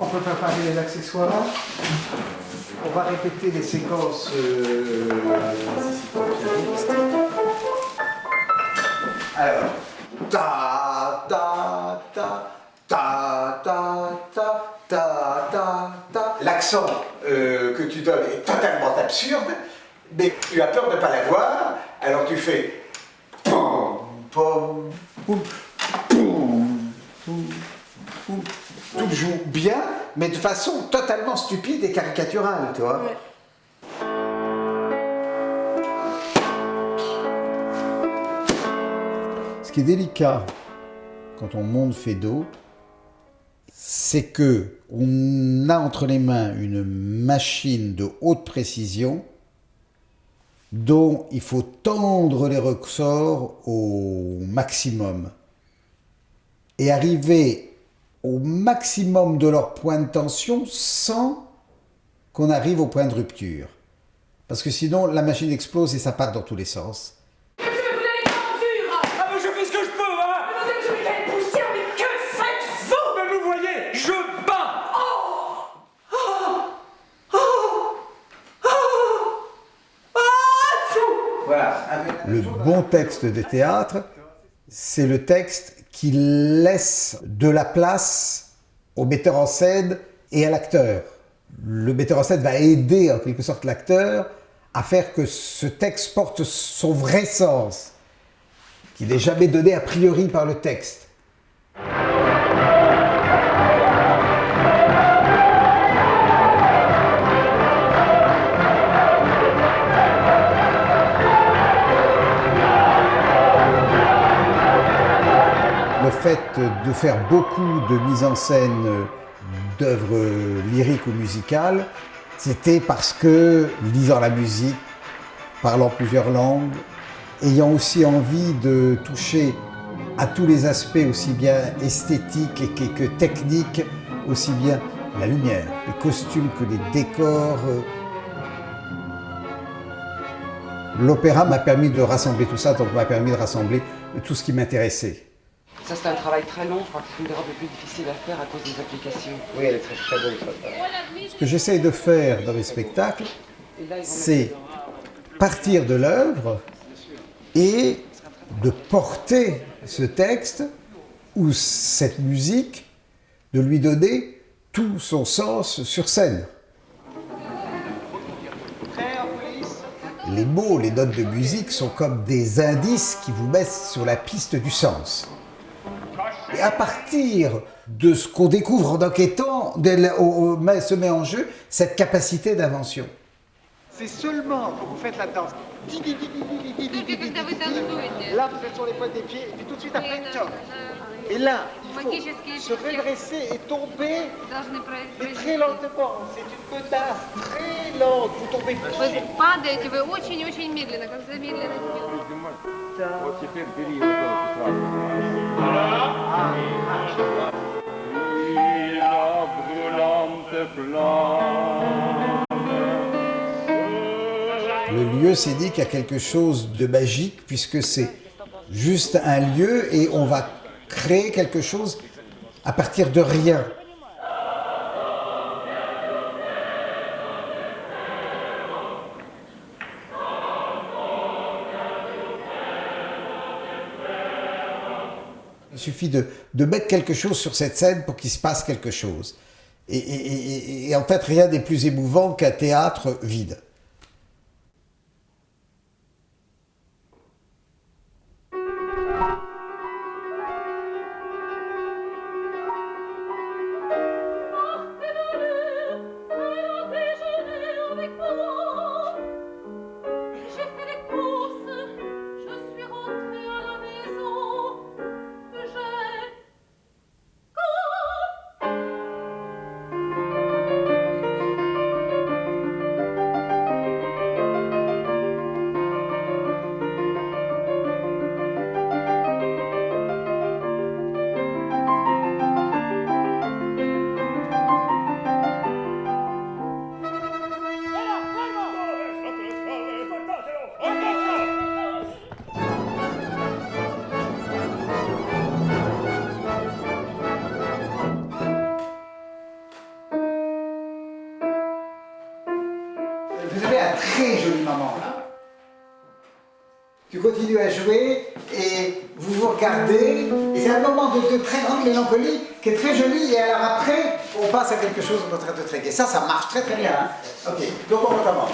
On peut préparer les accessoires. On va répéter les séquences. Alors, ta ta ta ta ta ta ta ta ta. L'accent que tu donnes est totalement absurde, mais tu as peur de ne pas l'avoir, alors tu fais pom pom pom pom pom pom. Tu joues bien, mais de façon totalement stupide et caricaturale, tu vois. Ouais. Ce qui est délicat quand on monte Feydeau, c'est que on a entre les mains une machine de haute précision dont il faut tendre les ressorts au maximum et arriver au maximum de leur point de tension sans qu'on arrive au point de rupture. Parce que sinon, la machine explose et ça part dans tous les sens. Je vais vous donner la mesure. Ah mais je fais ce que je peux, hein. Mais vous êtes une telle poussière, mais que faites-vous? Mais vous voyez, je bats. Voilà. Le bon texte de théâtre, c'est le texte qui laisse de la place au metteur en scène et à l'acteur. Le metteur en scène va aider en quelque sorte l'acteur à faire que ce texte porte son vrai sens, qui n'est jamais donné a priori par le texte. Le fait de faire beaucoup de mise en scène d'œuvres lyriques ou musicales, c'était parce que, lisant la musique, parlant plusieurs langues, ayant aussi envie de toucher à tous les aspects, aussi bien esthétiques que techniques, aussi bien la lumière, les costumes que les décors. L'opéra m'a permis de rassembler tout ça, donc m'a permis de rassembler tout ce qui m'intéressait. Ça, c'est un travail très long. Je crois que c'est une des robes les plus difficiles à faire à cause des applications. Oui, elle est très très bonne. Ce que j'essaye de faire dans mes spectacles, c'est partir de l'œuvre et de porter ce texte ou cette musique, de lui donner tout son sens sur scène. Les mots, les notes de musique sont comme des indices qui vous mettent sur la piste du sens. Et à partir de ce qu'on découvre en enquêtant, se met en jeu cette capacité d'invention. C'est seulement quand vous faites la danse, là vous êtes sur les pointes des pieds, et puis tout de suite après, et là, il faut se redresser et tomber, mais très lentement. C'est une menace très lente, vous tombez plus. Вы падаете, вы очень-очень медленно, как замедленный film. Вот теперь бери его сразу. Le lieu scénique a quelque chose de magique puisque c'est juste un lieu et on va créer quelque chose à partir de rien. Il suffit de mettre quelque chose sur cette scène pour qu'il se passe quelque chose. Et en fait, rien n'est plus émouvant qu'un théâtre vide. vous avez un très joli moment là. Tu continues à jouer et vous vous regardez. Et c'est un moment de très grande mélancolie qui est très joli. Et alors après, on passe à quelque chose de très gai. Ça marche très très bien. Hein. Ok, donc on recommence.